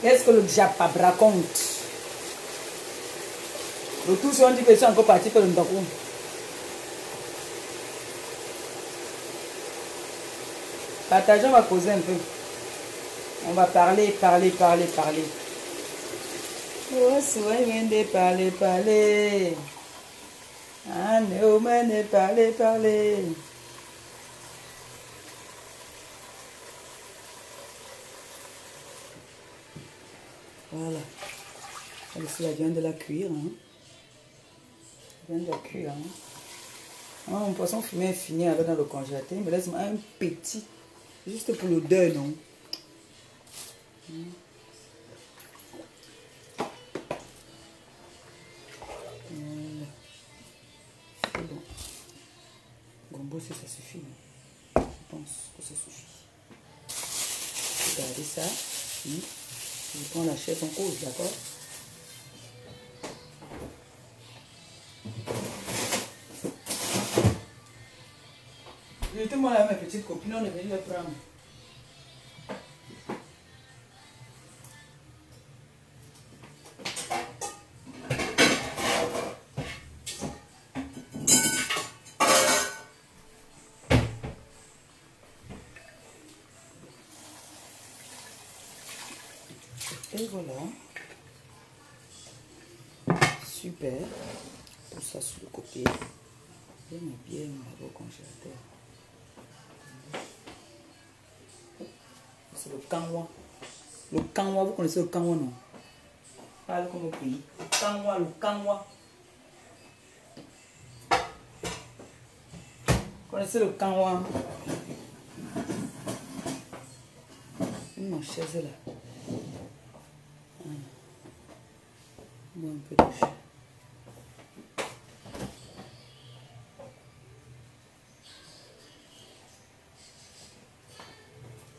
Qu'est-ce que le Japab raconte? Le tout, si on dit que c'est encore parti pour le Ndakou. Partagez, on va causer un peu. On va parler. Oh, soyez parler. Ah, non, mais parler. Voilà. Ici, la viande de la cuire. Hein. La viande de la cuire. Hein. Ah, mon poisson fumé est fini alors dans le congélateur. Il me laisse un petit. Juste pour l'odeur, non? C'est bon. Gombo, si ça suffit. Je pense que ça suffit. Regardez ça. Je prends la chaise en cause, d'accord? J'étais moi là, mes petites copines, on est venu les prendre. Et voilà. Super. Tout ça sur le côté. J'aime bien au congélateur. C'est le kanwa. Le kanwa, vous connaissez le kanwa, non? Parle comme au pays. Kanwa, le kanwa. Vous connaissez le kanwa? Une chaise là. Bon, un peu de chaise.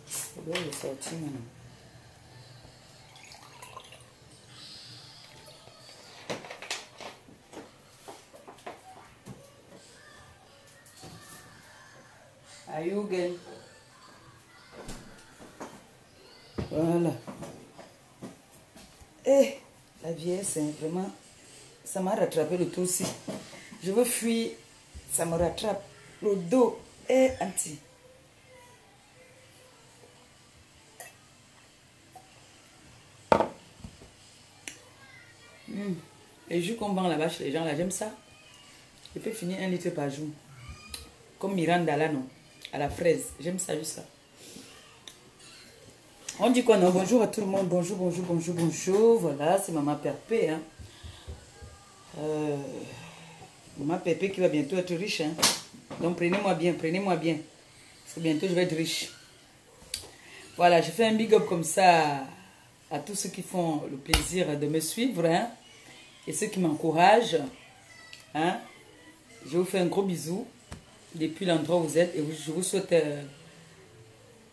Je dois le sortir maintenant. Ayugen. Voilà. Et la vieille, c'est vraiment... Ça m'a rattrapé le tout aussi. Je veux fuir, ça me rattrape. Le dos est anti. Les jus qu'on vend là-bas chez les gens, là, j'aime ça. Je peux finir 1 litre par jour. Comme Miranda là, non? À la fraise. J'aime ça, juste ça. On dit quoi, non? Bonjour à tout le monde. Bonjour. Voilà, c'est Maman Perpé. Hein. Maman Perpé qui va bientôt être riche. Hein. Donc prenez-moi bien. Parce que bientôt je vais être riche. Voilà, je fais un big up comme ça à tous ceux qui font le plaisir de me suivre. Hein. Et ceux qui m'encouragent. Hein. Je vous fais un gros bisou depuis l'endroit où vous êtes. Et je vous souhaite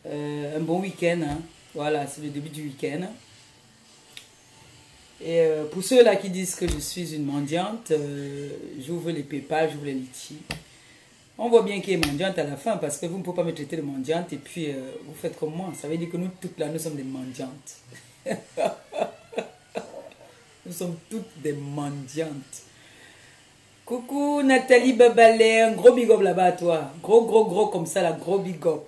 un bon week-end. Hein. Voilà, c'est le début du week-end. Et pour ceux-là qui disent que je suis une mendiante, j'ouvre les PayPal, j'ouvre les litchis. On voit bien qu'il est mendiante à la fin parce que vous ne pouvez pas me traiter de mendiante et puis vous faites comme moi. Ça veut dire que nous, toutes là, nous sommes des mendiantes. Nous sommes toutes des mendiantes. Coucou Nathalie Babalé, un gros big up là-bas à toi. Gros comme ça, là, gros big up.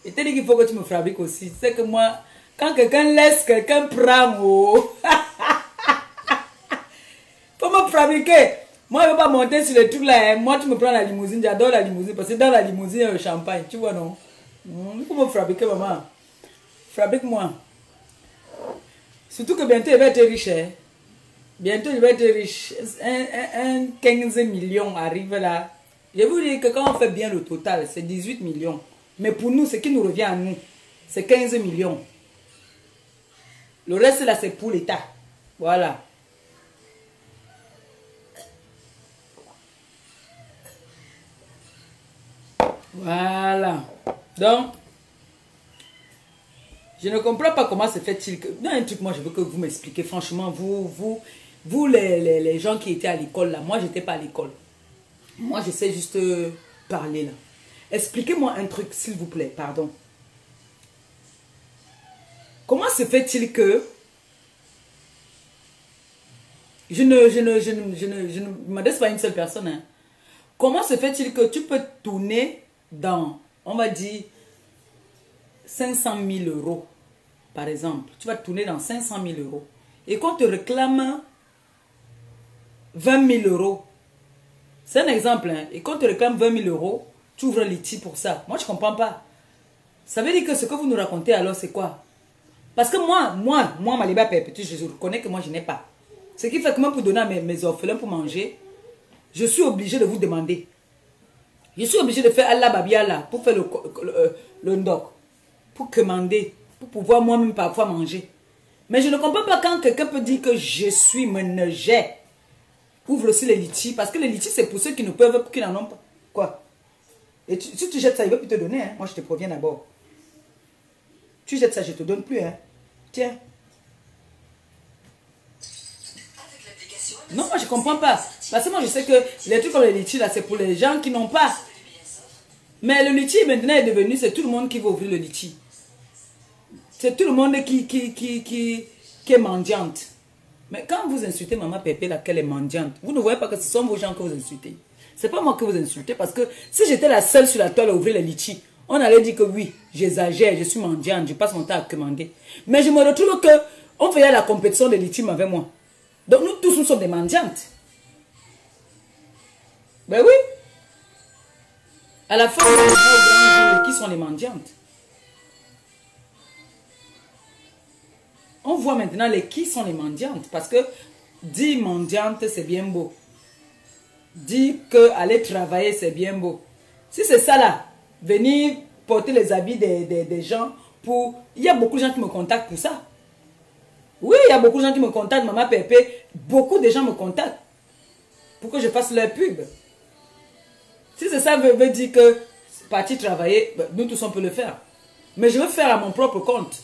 Et t'as dit qu'il faut que tu me fabriques aussi. C'est que moi, quand quelqu'un laisse, quelqu'un prend. Oh. Faut me fabriquer. Moi, je ne veux pas monter sur les trucs là. Moi, tu me prends la limousine. J'adore la limousine parce que dans la limousine, il y a le champagne. Tu vois, non? Il faut me fabriquer, maman. Fabrique-moi. Surtout que bientôt, je vais être riche. Hein? Bientôt, je vais être riche. Un 15 millions arrive là. Je vous dis que quand on fait bien le total, c'est 18 millions. Mais pour nous, ce qui nous revient à nous, c'est 15 millions. Le reste, là, c'est pour l'État. Voilà. Voilà. Donc, je ne comprends pas comment se fait-il que... Il y a un truc, moi, je veux que vous m'expliquiez. Franchement, vous les gens qui étaient à l'école, là. Moi, je n'étais pas à l'école. Moi, je sais juste parler, là. Expliquez-moi un truc, s'il vous plaît. Pardon. comment se fait-il que je ne m'adresse pas à une seule personne. Hein. Comment se fait-il que tu peux tourner dans, on va dire, 500 000 euros, par exemple. Tu vas tourner dans 500 000 euros. Et qu'on te réclame 20 000 euros. C'est un exemple. Hein. Et qu'on te réclame 20 000 euros, tu ouvres un litige pour ça. Moi, je ne comprends pas. Ça veut dire que ce que vous nous racontez alors, c'est quoi? Parce que moi, Maliba Perpétue, je reconnais que moi, je n'ai pas. Ce qui fait que moi, pour donner à mes orphelins pour manger, je suis obligé de vous demander. Je suis obligé de faire Allah Babiala pour faire le ndok. Pour commander. Pour pouvoir moi-même parfois manger. Mais je ne comprends pas quand quelqu'un peut dire que je suis ménager. Ouvre aussi les litiges. Parce que les litiges, c'est pour ceux qui ne peuvent, qui n'en ont pas. Quoi? Et si tu jettes ça, il ne va plus te donner. Hein? Moi, je te préviens d'abord. Tu jettes ça, je ne te donne plus. Hein? Tiens. Non, moi, je ne comprends pas. Parce que moi, je sais que les trucs comme les litiges, là, c'est pour les gens qui n'ont pas. Mais le litige, maintenant, est devenu, c'est tout le monde qui va ouvrir le litige. C'est tout le monde qui est mendiante. Mais quand vous insultez Maman Pépé, laquelle est mendiante, vous ne voyez pas que ce sont vos gens que vous insultez. Ce n'est pas moi que vous insultez, parce que si j'étais la seule sur la toile à ouvrir les litiges, on allait dire que oui, j'exagère, je suis mendiante, je passe mon temps à commander. Mais je me retrouve que on faisait la compétition des litiges avec moi. Donc nous tous, nous sommes des mendiantes. Ben oui. À la fin, qui sont les mendiantes? On voit maintenant qui sont les mendiantes. Parce que dire mendiante, c'est bien beau. Dire qu'aller travailler, c'est bien beau. Si c'est ça là, venir porter les habits des gens pour... Il y a beaucoup de gens qui me contactent pour ça. Oui, il y a beaucoup de gens qui me contactent, Maman Pépé. Beaucoup de gens me contactent pour que je fasse leur pub. Si c'est ça veut dire que partir travailler, nous tous on peut le faire. Mais je veux faire à mon propre compte.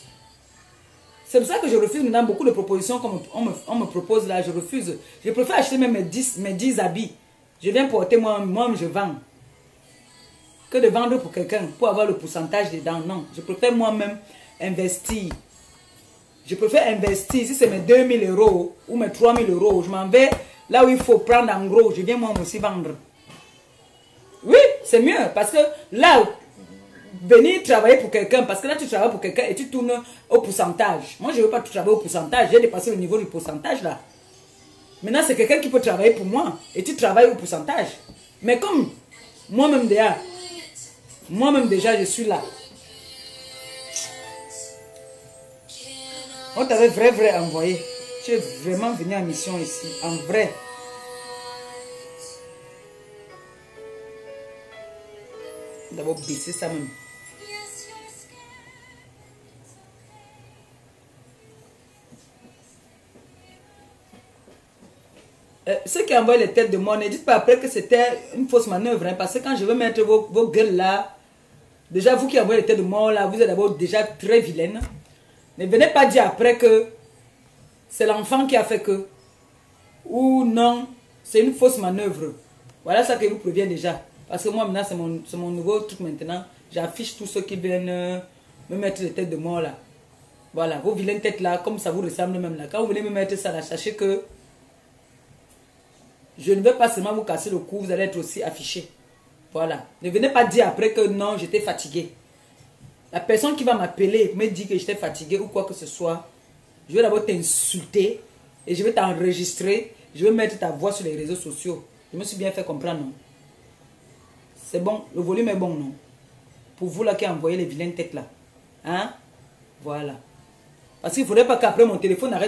C'est pour ça que je refuse maintenant beaucoup de propositions qu'on me propose là, je refuse. Je préfère acheter même mes 10 habits. Je viens porter moi je vends. Que de vendre pour quelqu'un, pour avoir le pourcentage dedans. Non, je préfère moi-même investir. Je préfère investir, si c'est mes 2 000 euros ou mes 3 000 euros, je m'en vais là où il faut prendre en gros, je viens moi aussi vendre. Oui, c'est mieux, parce que là, venir travailler pour quelqu'un, parce que là tu travailles pour quelqu'un et tu tournes au pourcentage. Moi je ne veux pas travailler au pourcentage, j'ai dépassé le niveau du pourcentage là. Maintenant c'est quelqu'un qui peut travailler pour moi et tu travailles au pourcentage. Mais comme moi-même déjà je suis là. On t'avait vrai envoyé. Tu es vraiment venu en mission ici, en vrai. D'abord baisser ça même. Ceux qui envoient les têtes de moi, ne dites pas après que c'était une fausse manœuvre. Hein, parce que quand je veux mettre vos gueules là, déjà vous qui envoyez les têtes de moi là, vous êtes d'abord déjà très vilaine. Ne venez pas dire après que c'est l'enfant qui a fait que. Ou non, c'est une fausse manœuvre. Voilà ça que je vous préviens déjà. Parce que moi maintenant, c'est mon nouveau truc maintenant. J'affiche tous ceux qui viennent me mettre les têtes de moi là. Voilà, vos vilaines têtes là, comme ça vous ressemble même là. Quand vous venez me mettre ça là, sachez que je ne vais pas seulement vous casser le cou, vous allez être aussi affiché. Voilà. Ne venez pas dire après que non, j'étais fatigué. La personne qui va m'appeler me dit que j'étais fatigué ou quoi que ce soit, je vais d'abord t'insulter et je vais t'enregistrer. Je vais mettre ta voix sur les réseaux sociaux. Je me suis bien fait comprendre, non? C'est bon, le volume est bon, non? Pour vous là qui envoyez les vilaines têtes là. Hein? Voilà. Parce qu'il ne faudrait pas qu'après mon téléphone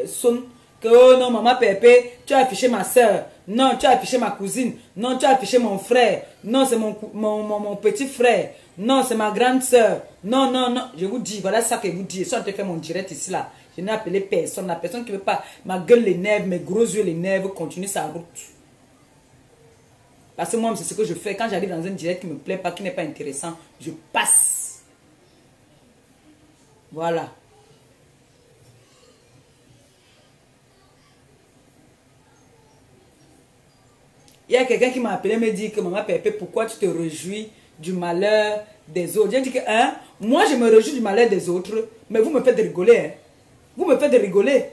sonne. Que oh non, Maman Pépé, tu as affiché ma soeur. Non, tu as affiché ma cousine. Non, tu as affiché mon frère. Non, c'est mon petit frère. Non, c'est ma grande soeur. Non, non, non. Je vous dis, voilà ça que je vous dis. Si on te fait mon direct ici là, je n'ai appelé personne. La personne qui ne veut pas, ma gueule les nerfs, mes gros yeux les nerfs, continue sa route. Parce que moi, c'est ce que je fais. Quand j'arrive dans un direct qui ne me plaît pas, qui n'est pas intéressant, je passe. Voilà. Il y a quelqu'un qui m'a appelé me dit que Maman Pépé, pourquoi tu te réjouis du malheur des autres. J'ai dit que, hein, moi je me réjouis du malheur des autres, mais vous me faites rigoler. Hein. Vous me faites rigoler.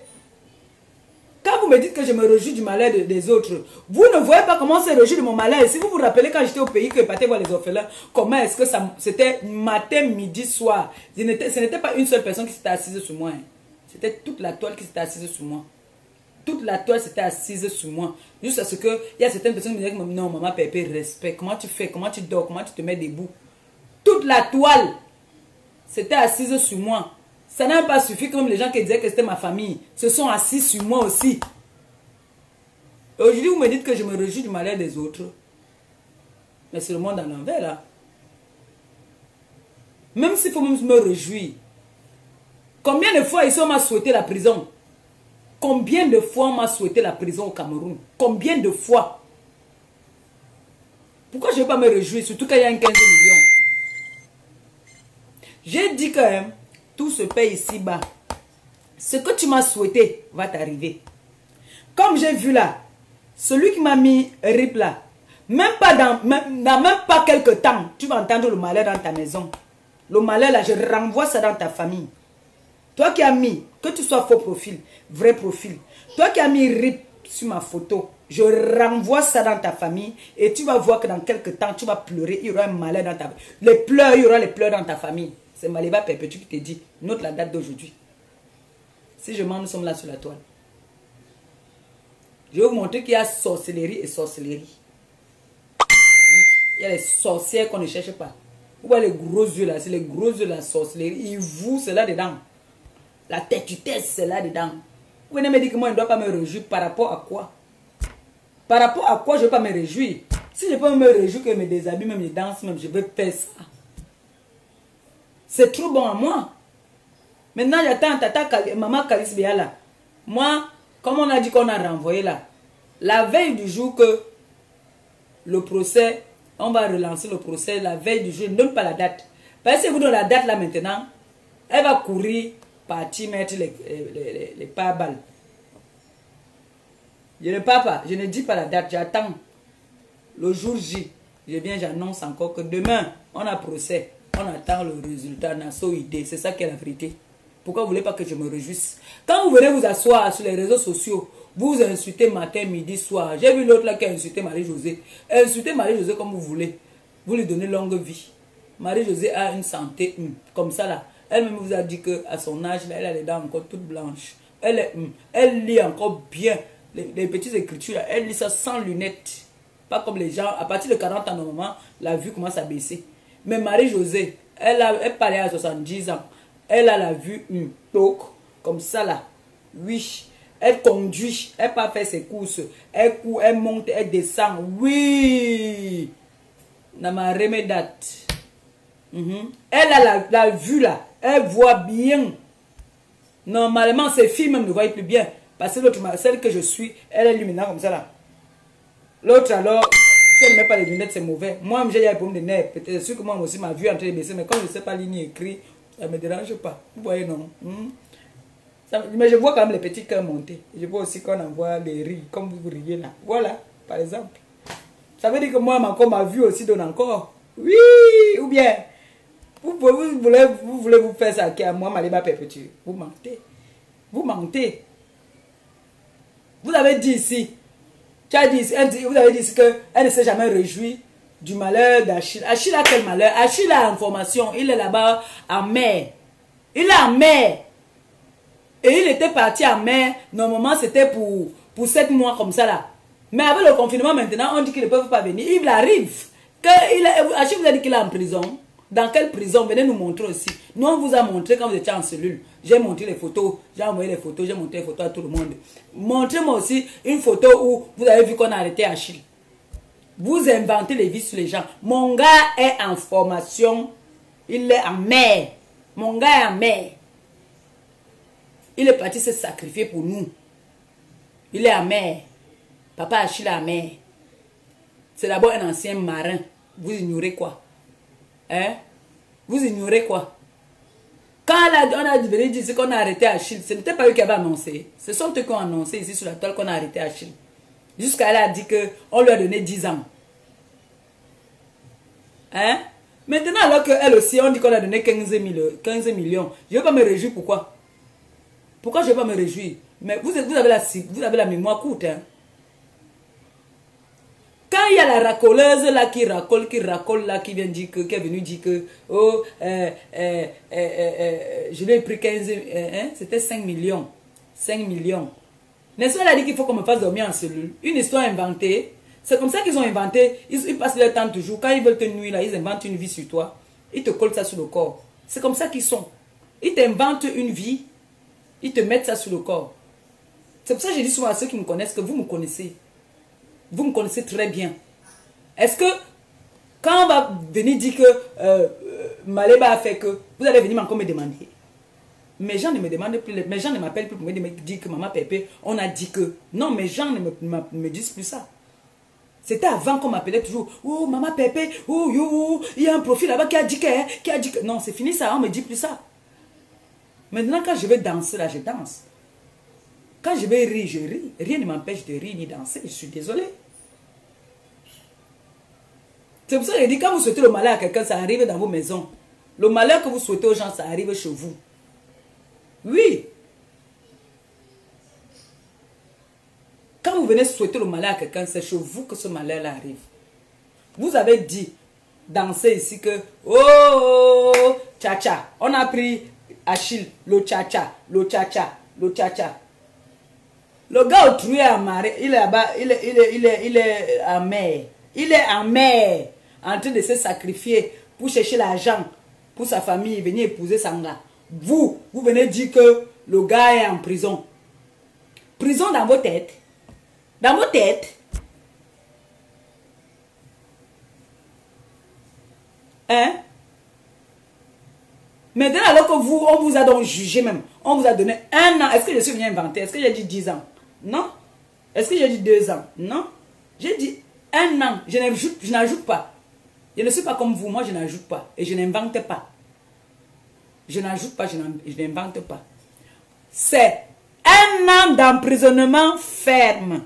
Quand vous me dites que je me réjouis du malheur des autres, vous ne voyez pas comment c'est réjoui de mon malheur. Si vous vous rappelez quand j'étais au pays, que partais voir les orphelins, comment est-ce que ça, c'était matin, midi, soir. Ce n'était pas une seule personne qui s'était assise sur moi. Hein. C'était toute la toile qui s'était assise sur moi. Toute la toile s'était assise sur moi. Juste parce que il y a certaines personnes qui me disaient que non, maman, pépé, respect. Comment tu fais? Comment tu dors? Comment tu te mets debout? Toute la toile s'était assise sur moi. Ça n'a pas suffi comme les gens qui disaient que c'était ma famille se sont assis sur moi aussi. Aujourd'hui, vous me dites que je me réjouis du malheur des autres. Mais c'est le monde à l'envers là. Même s'il faut me réjouir. Combien de fois ici on m'a souhaité la prison? Combien de fois on m'a souhaité la prison au Cameroun? Combien de fois? Pourquoi je ne vais pas me réjouir? Surtout qu'il y a un 15 millions. J'ai dit que hein, tout se paye ici-bas. Ce que tu m'as souhaité va t'arriver. Comme j'ai vu là, celui qui m'a mis RIP là, même pas quelques temps, tu vas entendre le malheur dans ta maison. Le malheur là, je renvoie ça dans ta famille. Toi qui as mis, que tu sois faux profil, vrai profil, toi qui as mis RIP sur ma photo, je renvoie ça dans ta famille et tu vas voir que dans quelques temps, tu vas pleurer, il y aura un malheur dans ta famille. Il y aura les pleurs dans ta famille. C'est Maliba Perpétue qui te dit, note la date d'aujourd'hui. Si je mens, nous sommes là sur la toile. Je vais vous montrer qu'il y a sorcellerie et sorcellerie. Il y a les sorcières qu'on ne cherche pas. Vous voyez les gros yeux là, c'est les gros yeux de la sorcellerie. Ils vous, c'est là dedans. La têtutesse, c'est là dedans. Vous venez me dire que moi, je ne dois pas me réjouir par rapport à quoi? Par rapport à quoi je ne vais pas me réjouir? Si je peux me réjouir que je me déshabille, même je danse, même je vais faire ça. C'est trop bon à moi. Maintenant, j'attends maman Calice Béa là. Moi, comme on a dit qu'on a renvoyé là, la veille du jour que le procès, on va relancer le procès, la veille du jour, je ne donne pas la date. Parce que si vous donnez la date là maintenant, elle va courir, partir, mettre les pare-balles. Je ne pars pas, je ne dis pas la date, j'attends. Le jour J, je viens, j'annonce encore que demain, on a procès. On attend le résultat, on a son idée. C'est ça qui est la vérité. Pourquoi vous ne voulez pas que je me réjouisse? Quand vous venez vous asseoir sur les réseaux sociaux, vous insultez matin, midi, soir. J'ai vu l'autre là qui a insulté Marie-Josée. Insultez Marie-Josée comme vous voulez. Vous lui donnez longue vie. Marie-Josée a une santé comme ça là. Elle-même vous a dit qu'à son âge, là, elle a les dents encore toutes blanches. Elle lit encore bien les petites écritures. Là, elle lit ça sans lunettes. Pas comme les gens. À partir de 40 ans, normalement, la vue commence à baisser. Mais Marie-Josée, elle parlait à 70 ans. Elle a la vue comme ça là. Oui. Elle conduit. Elle part faire ses courses. Elle court, elle monte, elle descend. Oui. Nama date. Elle a la vue là. Elle voit bien. Normalement, ces filles même ne voient plus bien. Parce que l'autre, celle que je suis, elle est luminante comme ça là. L'autre alors, si elle ne met pas les lunettes, c'est mauvais. Moi, j'ai un problème de nerfs. Peut-être sûr que moi aussi, ma vue est en train de baisser. Mais comme je ne sais pas lire écrit, ça ne me dérange pas. Vous voyez, non? Mais je vois quand même les petits cœurs monter. Je vois aussi qu'on envoie les rires, comme vous riez là. Voilà, par exemple. Ça veut dire que moi, encore ma vue aussi donne encore. Oui, ou bien, vous voulez vous faire ça à moi, Maliba Perpétue. Vous mentez. Vous mentez. Vous avez dit ici, vous avez dit ici qu'elle ne s'est jamais réjouie du malheur d'Achille. Achille a quel malheur? Achille a information. Il est là-bas en mer. Il est en mer. Et il était parti en mer. Normalement, c'était pour 7 mois comme ça là. Mais avec le confinement maintenant, on dit qu'ils ne peuvent pas venir. Il arrive. Achille vous a dit qu'il est en prison. Dans quelle prison? Venez nous montrer aussi. Nous, on vous a montré quand vous étiez en cellule. J'ai montré les photos. J'ai envoyé les photos. J'ai montré les photos à tout le monde. Montrez-moi aussi une photo où vous avez vu qu'on a arrêté Achille. Vous inventez les vies sur les gens. Mon gars est en formation. Il est en mer. Mon gars est en mer. Il est parti se sacrifier pour nous. Il est en mer. Papa Achille est en mer. C'est d'abord un ancien marin. Vous ignorez quoi? Hein? Vous ignorez quoi? Quand on a dit qu'on a arrêté Achille, ce n'était pas eux qui avaient annoncé. Ce sont eux qui ont annoncé ici sur la toile qu'on a arrêté Achille. Jusqu'à elle a dit qu'on lui a donné 10 ans. Hein? Maintenant, alors qu'elle aussi, on dit qu'on a donné 15 millions. Je ne vais pas me réjouir. Pourquoi? Pourquoi je ne vais pas me réjouir? Mais vous avez la mémoire courte. Hein? Quand il y a la racoleuse là qui racole là, qui vient dire que, qui est venue dire que, oh, je lui ai pris 15, c'était 5 millions. 5 millions. N'est-ce pas, elle a dit qu'il faut qu'on me fasse dormir en cellule. Une histoire inventée. C'est comme ça qu'ils ont inventé. Ils passent leur temps toujours. Quand ils veulent te nuire là, ils inventent une vie sur toi. Ils te collent ça sur le corps. C'est comme ça qu'ils sont. Ils t'inventent une vie. Ils te mettent ça sur le corps. C'est pour ça que je dis souvent à ceux qui me connaissent que vous me connaissez. Vous me connaissez très bien. Est-ce que quand on va venir dire que Maléba a fait que, vous allez venir encore me demander? Mes gens ne me demandent plus, mes gens ne m'appellent plus pour me dire que Maman Pépé, on a dit que. Non, mes gens ne me disent plus ça. C'était avant qu'on m'appelait toujours. Oh, Maman Pépé, oh, yo, il y a un profil là-bas qui a dit que. Non, c'est fini ça, on ne me dit plus ça. Maintenant, quand je vais danser là, je danse. Quand je vais rire, je ris. Rien ne m'empêche de rire ni danser. Je suis désolée. C'est pour ça que je dis, quand vous souhaitez le malheur à quelqu'un, ça arrive dans vos maisons. Le malheur que vous souhaitez aux gens, ça arrive chez vous. Oui. Quand vous venez souhaiter le malheur à quelqu'un, c'est chez vous que ce malheur-là arrive. Vous avez dit, danser ici que, oh, tcha-tcha. On a pris Achille, le tcha-tcha, le tcha-tcha, le tcha-tcha. Le gars autrui est amarré, il est là-bas, il est en mer. Il est en mer, en train de se sacrifier pour chercher l'argent pour sa famille, venir épouser Sanga. Vous venez dire que le gars est en prison. Prison dans vos têtes. Dans vos têtes. Hein? Maintenant, alors que vous, on vous a donc jugé même. On vous a donné 1 an. Est-ce que je suis venu inventer? Est-ce que j'ai dit 10 ans? Non. Est-ce que j'ai dit 2 ans? Non. J'ai dit 1 an. Je n'ajoute pas. Je ne suis pas comme vous. Moi, je n'ajoute pas. Et je n'invente pas. Je n'ajoute pas, je n'invente pas. C'est 1 an d'emprisonnement ferme.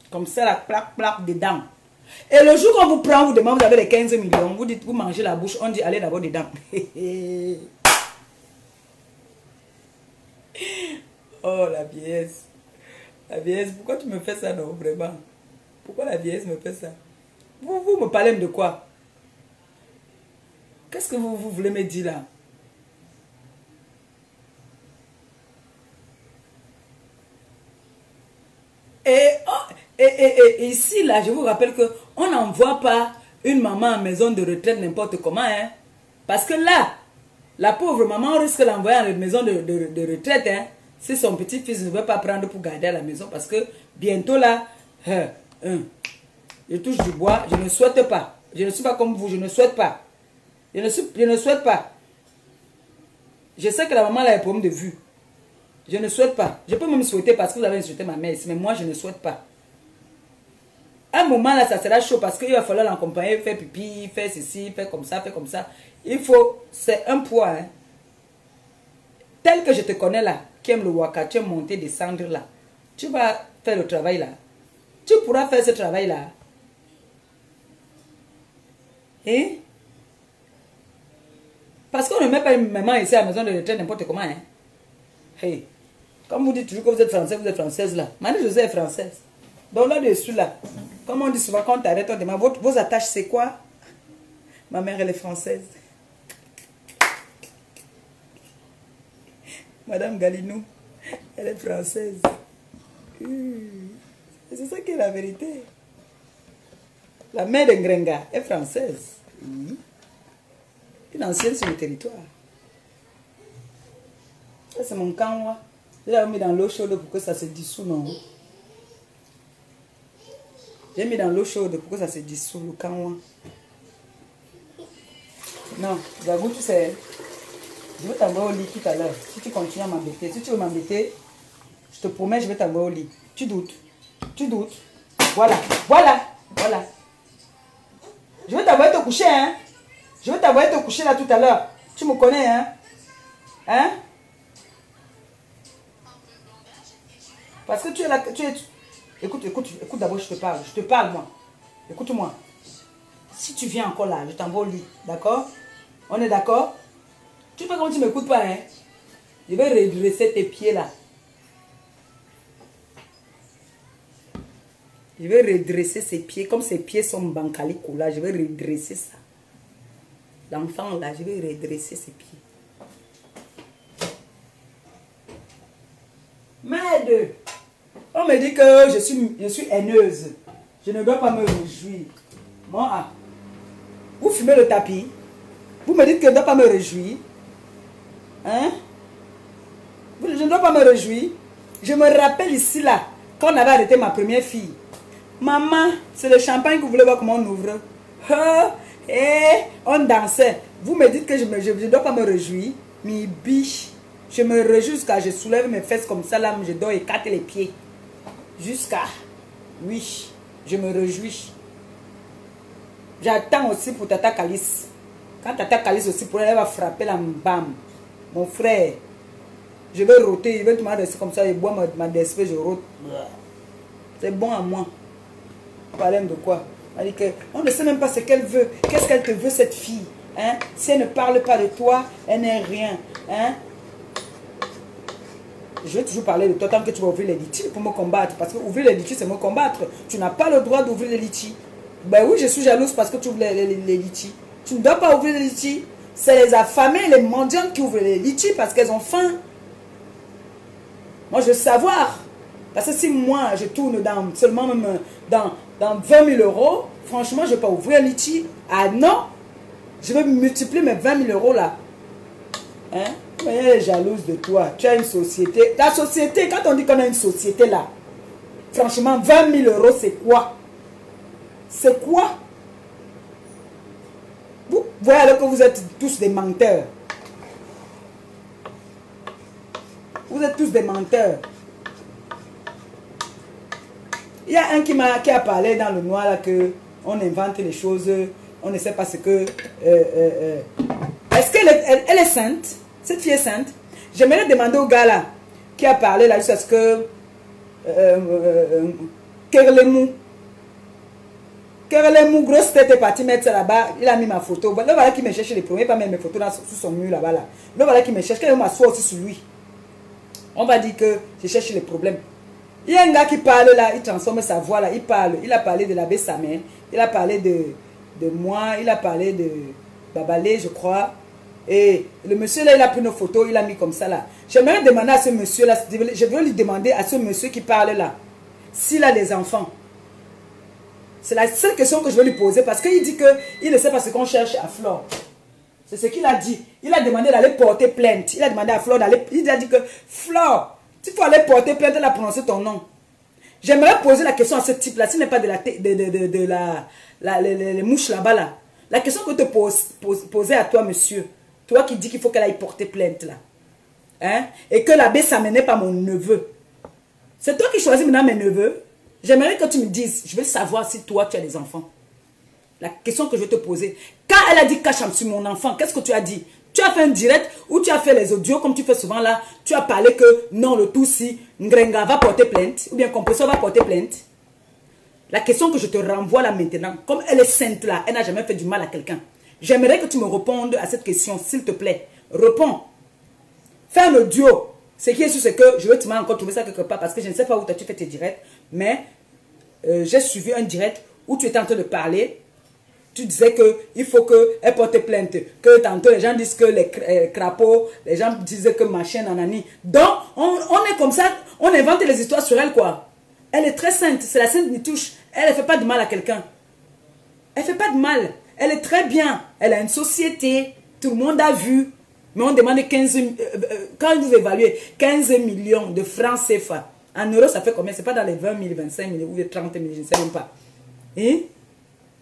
Comme ça, la plaque dedans. Et le jour qu'on vous prend, vous demande, vous avez les 15 millions, vous dites, vous mangez la bouche, on dit, allez d'abord dedans. Oh, la vieillesse. La vieillesse, pourquoi tu me fais ça, non, vraiment? Pourquoi la vieillesse me fait ça? Vous me parlez de quoi? Qu'est-ce que vous voulez me dire là? Et ici, là, je vous rappelle qu'on n'envoie pas une maman en maison de retraite n'importe comment. Hein? Parce que là, la pauvre maman risque d'envoyer en maison de retraite. Hein? Si son petit-fils ne veut pas prendre pour garder à la maison. Parce que bientôt là, je touche du bois, je ne souhaite pas. Je ne suis pas comme vous, je ne souhaite pas. Je ne souhaite pas. Je sais que la maman a un problème de vue. Je ne souhaite pas. Je peux même souhaiter parce que vous avez insulté ma mère ici, mais moi je ne souhaite pas. À un moment là, ça sera chaud parce qu'il va falloir l'accompagner, faire pipi, faire ceci, faire comme ça, faire comme ça. Il faut, c'est un poids. Hein. Tel que je te connais là, qui aime le waka, tu aimes monter, descendre là. Tu vas faire le travail là. Tu pourras faire ce travail là. Hein? Parce qu'on ne met pas une maman ici à la maison de retraite n'importe comment. Hein? Hey. Comme vous dites toujours que vous êtes français, vous êtes française là. Marie-Josée est française. Donc là-dessus là, comme on dit souvent quand on t'arrête, on demande vos attaches c'est quoi? Ma mère elle est française. Madame Galinou, elle est française. C'est ça qui est la vérité. La mère de Ngrenga est française. Une ancienne sur le territoire. Ça c'est mon camp. Je l'ai mis dans l'eau chaude pour que ça se dissout, non? J'ai mis dans l'eau chaude pour que ça se dissout, le camp. Non, j'avoue, tu sais, je vais t'envoyer au lit tout à l'heure. Si tu continues à m'embêter, si tu veux m'embêter, je te promets, je vais t'envoyer au lit. Tu doutes. Tu doutes. Voilà, voilà, voilà. Je vais t'envoyer te coucher, hein? Je vais t'envoyer te coucher là tout à l'heure. Tu me connais, hein? Hein? Parce que tu es là, Écoute d'abord, je te parle. Je te parle, moi. Écoute-moi. Si tu viens encore là, je t'envoie au lit. D'accord? On est d'accord? Tu fais comme tu ne m'écoutes pas, hein? Je vais redresser tes pieds là. Je vais redresser ses pieds. Comme ses pieds sont bancalico là, je vais redresser ça. L'enfant là, je vais redresser ses pieds. Merde! On me dit que je suis haineuse. Je ne dois pas me réjouir. Moi, vous fumez le tapis. Vous me dites que je ne dois pas me réjouir. Hein? Je ne dois pas me réjouir. Je me rappelle ici là, quand on avait arrêté ma première fille. Maman, c'est le champagne que vous voulez voir comment on ouvre. On dansait. Vous me dites que je ne dois pas me réjouir. Mais biche, je me réjouis jusqu'à je soulève mes fesses comme ça là, je dois écarter les pieds. Jusqu'à, oui, je me réjouis. J'attends aussi pour Tata Calice. Quand Tata Calice aussi pour elle va frapper la bam. Mon frère, je vais rôter, il veut te rester comme ça, il boit ma DSP, je rôte. C'est bon à moi. Parlez de quoi? On ne sait même pas ce qu'elle veut. Qu'est-ce qu'elle te veut, cette fille? Hein? Si elle ne parle pas de toi, elle n'est rien. Hein? Je vais toujours parler de toi tant que tu vas ouvrir les litiges pour me combattre. Parce que ouvrir les litiges, c'est me combattre. Tu n'as pas le droit d'ouvrir les litiges. Ben oui, je suis jalouse parce que tu ouvres les litiges. Tu ne dois pas ouvrir les litiges. C'est les affamés, les mendiantes qui ouvrent les litiges parce qu'elles ont faim. Moi, je veux savoir. Parce que si moi, je tourne seulement même dans 20 000 euros, franchement, je ne vais pas ouvrir un litige. Ah non, je vais multiplier mes 20 000 euros là. Hein? Mais elle est jalouse de toi. Tu as une société. Ta société, quand on dit qu'on a une société là, franchement, 20 000 euros, c'est quoi? C'est quoi? Vous voyez alors que vous êtes tous des menteurs. Vous êtes tous des menteurs. Il y a un qui a parlé dans le noir là que on invente les choses, on ne sait pas ce que... Est-ce qu'elle elle est sainte? Cette fille est sainte? J'aimerais demander au gars là qui a parlé là jusqu'à ce que Kerlemou, grosse tête est partie mettre ça là-bas. Il a mis ma photo. Là voilà qui me cherche les premiers, pas mettre mes photos là, sous son mur là-bas là. Là voilà qui me cherche, qu'elle m'assoit aussi sur lui. On va dire que je cherche les problèmes. Il y a un gars qui parle là, il transforme sa voix là, il parle. Il a parlé de l'abbé Samen, il a parlé de moi, il a parlé de Babalé, je crois. Et le monsieur là, il a pris nos photos, il a mis comme ça là. J'aimerais demander à ce monsieur là, je veux lui demander à ce monsieur qui parle là, s'il a des enfants. C'est la seule question que je veux lui poser parce qu'il dit qu'il ne sait pas ce qu'on cherche à Flore. C'est ce qu'il a dit. Il a demandé d'aller porter plainte. Il a demandé à Flore d'aller... Il a dit que Flore, tu faut aller porter plainte, elle a prononcé ton nom. J'aimerais poser la question à ce type-là, s'il n'est pas les mouches là-bas là. La question que te poser à toi, monsieur. Toi qui dis qu'il faut qu'elle aille porter plainte là. Hein? Et que l'abbé Samen n'est pas mon neveu. C'est toi qui choisis maintenant mes neveux. J'aimerais que tu me dises, je veux savoir si toi tu as des enfants. La question que je vais te poser. Quand elle a dit Kacham sur mon enfant, qu'est-ce que tu as dit? Tu as fait un direct ou tu as fait les audios comme tu fais souvent là. Tu as parlé que non, le tout si Ngrenga va porter plainte ou bien Compresseur va porter plainte. La question que je te renvoie là maintenant, comme elle est sainte là, elle n'a jamais fait du mal à quelqu'un. J'aimerais que tu me répondes à cette question, s'il te plaît. Réponds. Fais un audio. Ce qui est sûr, c'est que je vais te encore trouver ça quelque part parce que je ne sais pas où tu fais tes directs. Mais j'ai suivi un direct où tu étais en train de parler. Tu disais qu'il faut qu'elle porte plainte. Que tantôt les gens disent que les crapauds, les gens disent que machin, nanani. Donc, on est comme ça, on invente les histoires sur elle quoi. Elle est très sainte, c'est la sainte Nitouche. Elle ne fait pas de mal à quelqu'un. Elle ne fait pas de mal. Elle est très bien. Elle a une société. Tout le monde a vu. Mais on demande 15... quand vous évaluez 15 millions de francs CFA, en euros, ça fait combien? Ce n'est pas dans les 20 000, 25 000 ou les 30 000, je ne sais même pas. Hein?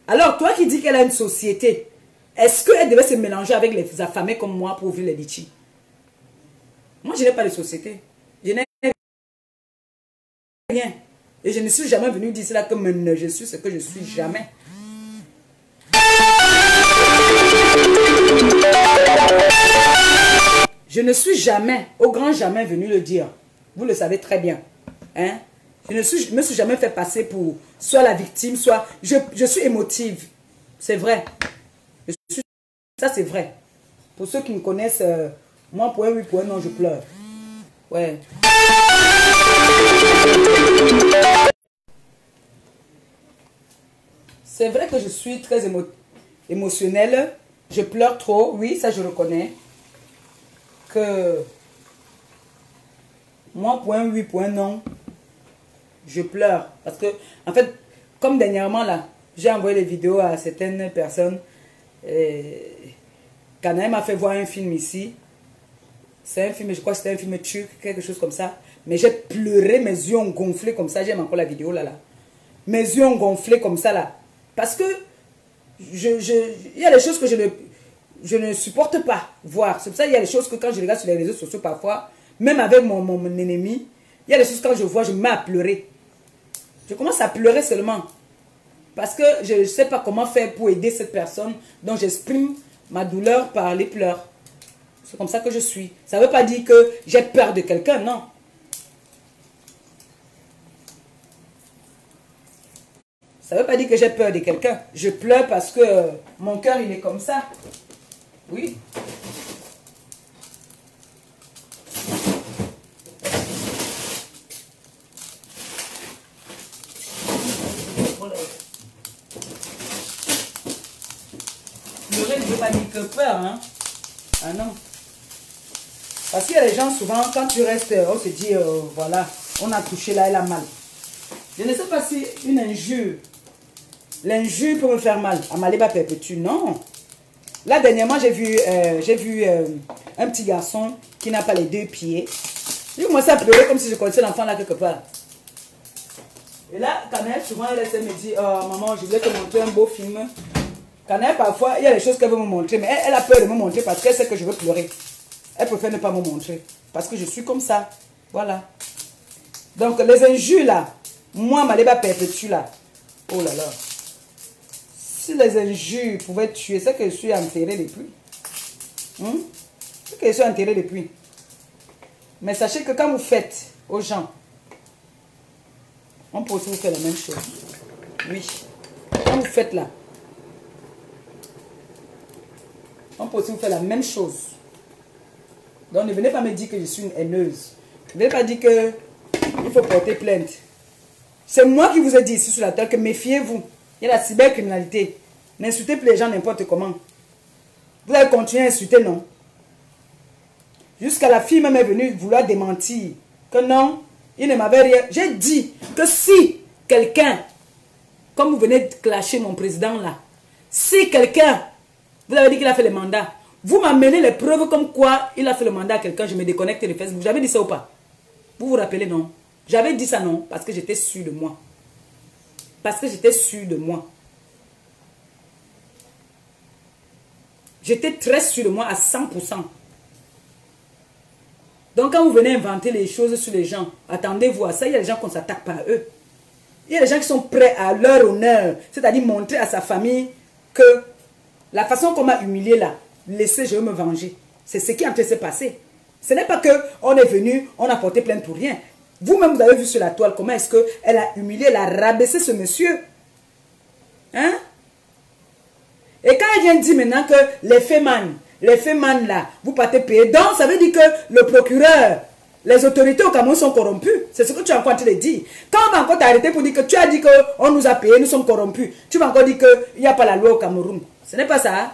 Alors, toi qui dis qu'elle a une société, est-ce qu'elle devait se mélanger avec les affamés comme moi pour ouvrir les litchis? Moi, je n'ai pas de société. Je n'ai rien. Et je ne suis jamais venu dire cela comme je suis ce que je suis jamais. Je ne suis jamais, au grand jamais venu le dire. Vous le savez très bien. Hein? Je ne me suis jamais fait passer pour soit la victime, soit... Je suis émotive. C'est vrai. Ça, c'est vrai. Pour ceux qui me connaissent, moi, pour un oui, pour un non, je pleure. Ouais. C'est vrai que je suis très émotionnelle. Je pleure trop. Oui, ça, je reconnais. Que moi, pour un oui, pour un non, je pleure. Parce que, en fait, comme dernièrement, là, j'ai envoyé les vidéos à certaines personnes. Canaël m'a fait voir un film ici. C'est un film, je crois que c'était un film turc, quelque chose comme ça. Mais j'ai pleuré, mes yeux ont gonflé comme ça. J'aime encore la vidéo là. Mes yeux ont gonflé comme ça là. Parce que il y a des choses que je ne supporte pas voir. C'est pour ça qu'il y a des choses que quand je regarde sur les réseaux sociaux parfois, même avec mon ennemi, il y a des choses quand je vois, je me mets à pleurer. Je commence à pleurer seulement. Parce que je ne sais pas comment faire pour aider cette personne dont j'exprime ma douleur par les pleurs. C'est comme ça que je suis. Ça ne veut pas dire que j'ai peur de quelqu'un, non. Ça ne veut pas dire que j'ai peur de quelqu'un. Je pleure parce que mon cœur, il est comme ça. Oui. Pleurer ne veut pas dire que peur, hein. Ah non. Parce qu'il y a des gens, souvent, quand tu restes, on se dit, voilà, on a touché là, elle a mal. Je ne sais pas si une injure, l'injure peut me faire mal. Amaliba perpétue, non. Là, dernièrement, j'ai vu un petit garçon qui n'a pas les deux pieds. Il commençait à pleurer comme si je connaissais l'enfant là quelque part. Et là, Canaël, souvent, elle me dit, oh, maman, je voulais te montrer un beau film. Canaël, parfois, il y a des choses qu'elle veut me montrer, mais elle a peur de me montrer parce qu'elle sait que je veux pleurer. Elle préfère ne pas me montrer. Parce que je suis comme ça. Voilà. Donc, les injures là, moi, ma débat perpétue là. Oh là là. Si les injures pouvaient tuer, c'est que je suis enterré depuis. C'est que je suis enterré depuis. Mais sachez que quand vous faites aux gens, on peut aussi vous faire la même chose. Oui. Quand vous faites là, on peut aussi vous faire la même chose. Donc ne venez pas me dire que je suis une haineuse. Ne venez pas dire que il faut porter plainte. C'est moi qui vous ai dit ici sur la terre que méfiez-vous. Il y a la cybercriminalité. N'insultez plus les gens n'importe comment. Vous allez continuer à insulter, non? Jusqu'à la fille même est venue vouloir démentir. Que non, il ne m'avait rien. J'ai dit que si quelqu'un, comme vous venez de clasher mon président là, si quelqu'un, vous avez dit qu'il a fait le mandat, vous m'amenez les preuves comme quoi il a fait le mandat à quelqu'un, je me déconnecte de Facebook. J'avais dit ça ou pas? Vous vous rappelez, non? J'avais dit ça, non? Parce que j'étais sûre de moi. Parce que j'étais sûre de moi. J'étais très sûre de moi à 100%. Donc quand vous venez inventer les choses sur les gens, attendez-vous à ça. Il y a des gens qu'on ne s'attaque pas à eux. Il y a des gens qui sont prêts à leur honneur, c'est-à-dire montrer à sa famille que la façon qu'on m'a humilié là, laissez, je vais me venger. C'est ce qui est en train de se passer. Ce n'est pas qu'on est venu, on a porté plainte pour rien. Vous-même, vous avez vu sur la toile comment est-ce qu'elle a humilié, elle a rabaissé ce monsieur. Hein? Et quand elle vient dire maintenant que les fémans là, vous partez payer. Donc, ça veut dire que le procureur, les autorités au Cameroun sont corrompues. C'est ce que tu es encore en train de dire. Quand on va encore t'arrêter pour dire que tu as dit qu'on nous a payé, nous sommes corrompus, tu vas encore dire qu'il n'y a pas la loi au Cameroun. Ce n'est pas ça.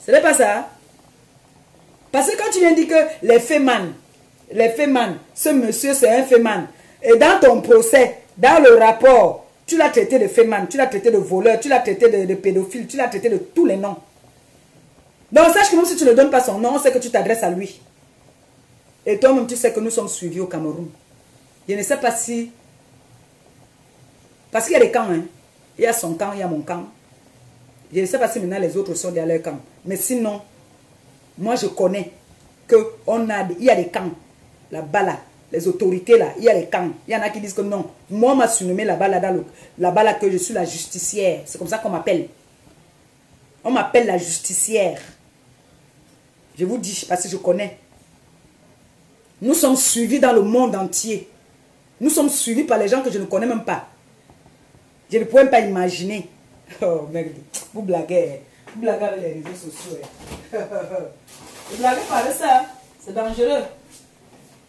Ce n'est pas ça. Parce que quand tu viens dire que les fémans, ce monsieur c'est un féman, et dans ton procès, dans le rapport, tu l'as traité de féman, tu l'as traité de voleur, tu l'as traité de pédophile, tu l'as traité de tous les noms. Donc sache que même si tu ne donnes pas son nom, on sait que tu t'adresses à lui. Et toi-même tu sais que nous sommes suivis au Cameroun. Je ne sais pas si... Parce qu'il y a des camps, hein. Il y a son camp, il y a mon camp. Je ne sais pas si maintenant les autres sont dans leur camp. Mais sinon, moi je connais qu'il y a des camps là-bas là. Les autorités là, il y a des camps. Il y en a qui disent que non. Moi on m'a surnommé là-bas là, que je suis la justicière. C'est comme ça qu'on m'appelle. On m'appelle la justicière. Je vous dis parce que je connais. Nous sommes suivis dans le monde entier. Nous sommes suivis par les gens que je ne connais même pas. Je ne pouvais même pas imaginer. Oh merde, vous blaguez. Hein. Vous blaguez avec les réseaux sociaux. Hein. Ne blaguez pas avec ça. C'est dangereux.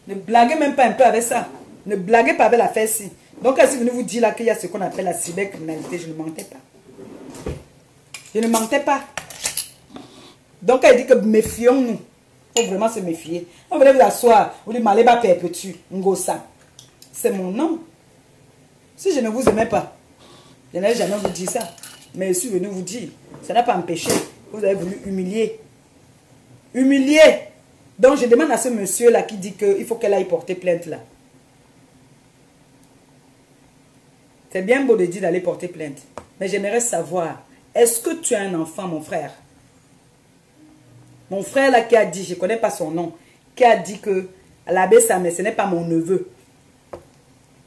Ne blaguez même pas un peu avec ça. Ne blaguez pas avec l'affaire-ci. Donc, si je vous dis là qu'il y a ce qu'on appelle la cybercriminalité, je ne mentais pas. Je ne mentais pas. Donc, elle dit que méfions-nous. Il faut vraiment se méfier. On venez vous asseoir. Vous dites, Maleba perpétue. Ngosa. C'est mon nom. Si je ne vous aimais pas, je n'allais jamais vous dire ça. Mais je suis venu vous dire. Ça n'a pas empêché. Vous avez voulu humilier. Humilier. Donc, je demande à ce monsieur-là qui dit qu'il faut qu'elle aille porter plainte là. C'est bien beau de dire d'aller porter plainte. Mais j'aimerais savoir, est-ce que tu as un enfant, mon frère? Mon frère là qui a dit, je ne connais pas son nom, qui a dit que l'abbé Samé, ce n'est pas mon neveu.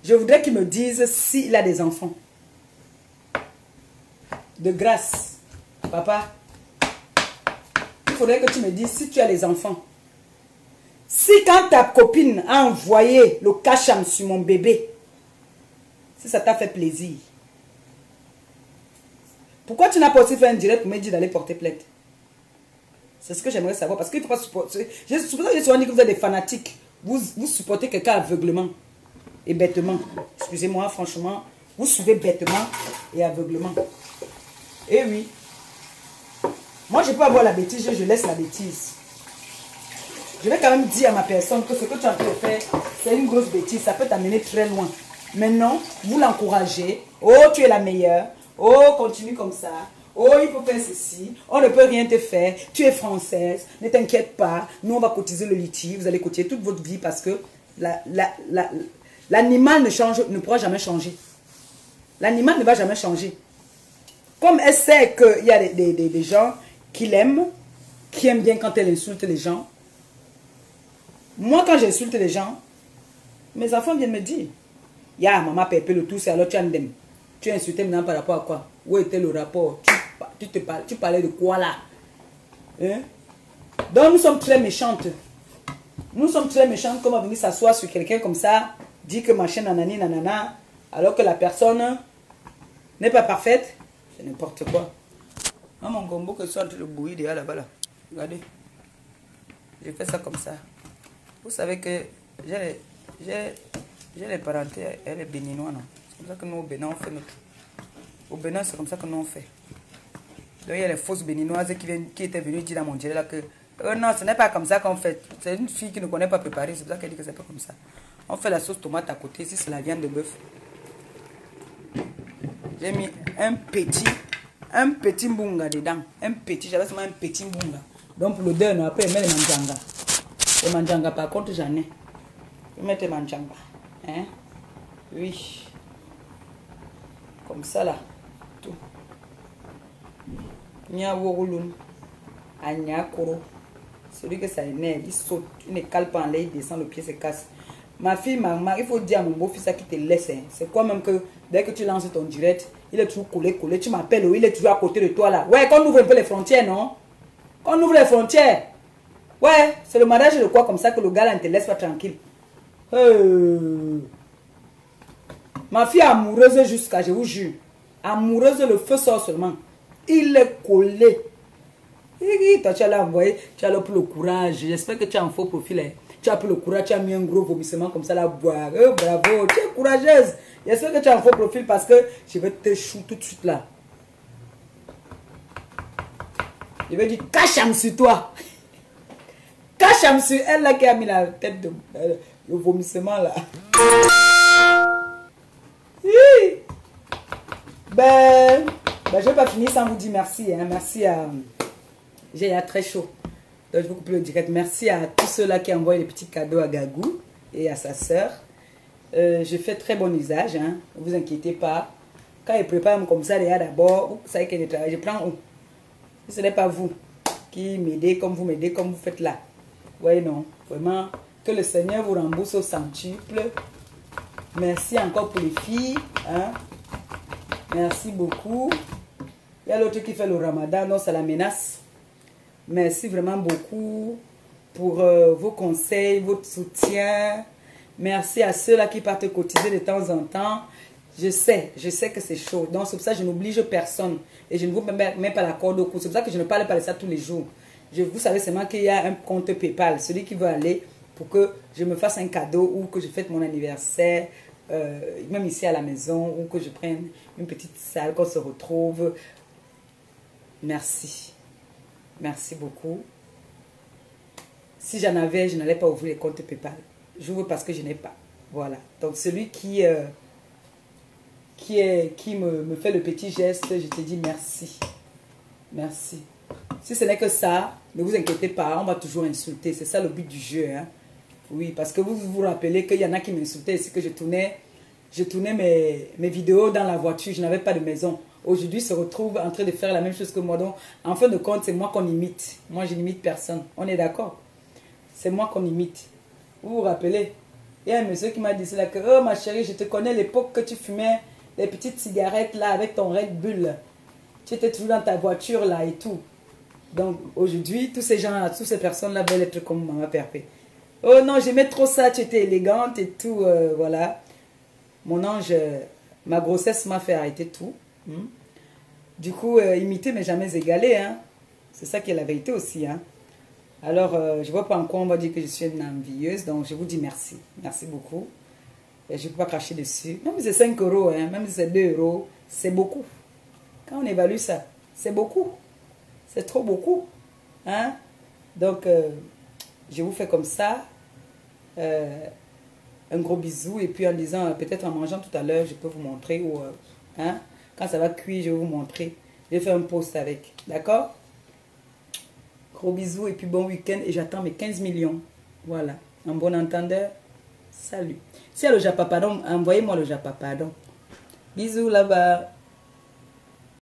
Je voudrais qu'il me dise s'il a des enfants. De grâce, papa, il faudrait que tu me dises si tu as les enfants. Si quand ta copine a envoyé le cacham sur mon bébé, si ça t'a fait plaisir, pourquoi tu n'as pas aussi fait un direct pour me dire d'aller porter plainte? C'est ce que j'aimerais savoir. Parce qu'il ne faut pas supporter. J'ai souvent dit que vous êtes des fanatiques. Vous supportez quelqu'un aveuglement et bêtement. Excusez-moi, franchement. Vous suivez bêtement et aveuglement. Et oui. Moi, je peux avoir la bêtise, je laisse la bêtise. Je vais quand même dire à ma personne que ce que tu es en train de faire, c'est une grosse bêtise. Ça peut t'amener très loin. Maintenant, vous l'encouragez. Oh, tu es la meilleure. Oh, continue comme ça. Oh, il faut faire ceci. On ne peut rien te faire. Tu es française. Ne t'inquiète pas. Nous, on va cotiser le litige. Vous allez cotiser toute votre vie parce que l'animal ne pourra jamais changer. L'animal ne va jamais changer. Comme elle sait qu'il y a des gens qui l'aiment, qui aiment bien quand elle insulte les gens. Moi, quand j'insulte les gens, mes enfants viennent me dire, ya, maman Pépé, le tout, c'est alors tu as un tu as insulté maintenant par rapport à quoi? Où était le rapport? Tu parlais de quoi là? Hein? Donc nous sommes très méchantes. Nous sommes très méchantes comme on va venir s'asseoir sur quelqu'un comme ça, dire que machin nanani nanana, alors que la personne n'est pas parfaite. C'est n'importe quoi. Ah, mon gombo que soit entre le bouilli derrière là-bas là. Regardez. J'ai fait ça comme ça. Vous savez que j'ai les parentés, elle est béninois, non? C'est comme ça que nous au Bénin on fait notre. Au Bénin, c'est comme ça que nous on fait. Donc il y a les fausses béninoises qui étaient venues dire à mon Dieu là que non, ce n'est pas comme ça qu'on fait. C'est une fille qui ne connaît pas préparer, c'est pour ça qu'elle dit que c'est pas comme ça. On fait la sauce tomate à côté, si c'est la viande de bœuf. J'ai mis un petit mbunga dedans. Un petit, j'avais seulement un petit mbunga. Donc pour l'odeur, on après, on met les manjanga. Les manjanga, par contre, j'en ai. Je mets les manjanga. Hein? Oui. Comme ça là. Tout. Nya wogulun. Anya koro. Celui que ça énerve, il saute. Il ne cale pas en l'air, il descend, le pied se casse. Ma fille, maman, il faut dire à mon beau-fils qui te laisse. Hein. C'est quoi même que dès que tu lances ton direct, il est toujours collé. Tu m'appelles, il est toujours à côté de toi là. Ouais, qu'on ouvre un peu les frontières, non? Qu'on ouvre les frontières. Ouais, c'est le mariage de quoi comme ça que le gars là ne te laisse pas tranquille. Ma fille est amoureuse jusqu'à, je vous jure. Amoureuse, le feu sort seulement. Il est collé. Toi, tu as envoyé, tu as le courage. J'espère que tu as un faux profil. Hein. Tu as pris le courage, tu as mis un gros vomissement comme ça là, boire. Bravo, tu es courageuse. J'espère que tu as un faux profil parce que je vais te chou tout de suite là. Je vais dire, cache-moi sur toi. Cache-moi sur elle là qui a mis la tête de le vomissement là. Ben, je ne vais pas finir sans vous dire merci. Hein. Merci à... J'ai très chaud. Donc je vais couper le direct. Merci à tous ceux-là qui envoient des petits cadeaux à Gagou et à sa soeur. Je fais très bon usage. Hein. Ne vous inquiétez pas. Quand ils préparent comme ça, d'abord, vous savez que je prends où? Ce n'est pas vous qui m'aidez comme vous m'aidez, comme vous faites là. Oui, non. Vraiment, que le Seigneur vous rembourse au centuple. Merci encore pour les filles. Hein. Merci beaucoup. Il y a l'autre qui fait le ramadan, non, ça la menace. Merci vraiment beaucoup pour vos conseils, votre soutien. Merci à ceux-là qui partent cotiser de temps en temps. Je sais que c'est chaud. Donc, c'est pour ça que je n'oblige personne. Et je ne vous mets pas la corde au cou. C'est pour ça que je ne parle pas de ça tous les jours. Vous savez seulement qu'il y a un compte PayPal. Celui qui veut aller pour que je me fasse un cadeau ou que je fête mon anniversaire, même ici à la maison, ou que je prenne une petite salle, qu'on se retrouve. Merci. Merci beaucoup. Si j'en avais, je n'allais pas ouvrir les comptes PayPal. J'ouvre parce que je n'ai pas. Voilà. Donc, celui qui me fait le petit geste, je te dis merci. Merci. Si ce n'est que ça, ne vous inquiétez pas, on va toujours insulter. C'est ça le but du jeu. Hein? Oui, parce que vous vous rappelez qu'il y en a qui m'insultaient ici, que je tournais mes vidéos dans la voiture. Je n'avais pas de maison. Aujourd'hui, ils se retrouvent en train de faire la même chose que moi. Donc, en fin de compte, c'est moi qu'on imite. Moi, je n'imite personne. On est d'accord? C'est moi qu'on imite. Vous vous rappelez? Il y a un monsieur qui m'a dit cela que, oh ma chérie, je te connais l'époque que tu fumais les petites cigarettes là avec ton Red Bull. Tu étais toujours dans ta voiture là et tout. Donc aujourd'hui, tous ces gens-là, toutes ces personnes-là veulent être comme Maman Perpé. Oh non, j'aimais trop ça, tu étais élégante et tout, voilà. Mon ange, ma grossesse m'a fait arrêter tout. Du coup, imiter mais jamais égaler. Hein. C'est ça qui est la vérité aussi. Hein. Alors, je ne vois pas encore, on va dire que je suis une envieuse. Donc, je vous dis merci. Merci beaucoup. Et je ne peux pas cracher dessus. Même si c'est 5 euros, hein, même si c'est 2 euros, c'est beaucoup. Quand on évalue ça, c'est beaucoup. C'est trop beaucoup. Hein? Donc, je vous fais comme ça. Un gros bisou. Et puis en disant, peut-être en mangeant tout à l'heure, je peux vous montrer. Ou, hein? Quand ça va cuire, je vais vous montrer. Je vais faire un post avec. D'accord? Gros bisous et puis bon week-end. Et j'attends mes 15 millions. Voilà. En bon entendeur, salut. Si il y a le Japapardon, envoyez-moi le Japapardon. Bisous là-bas.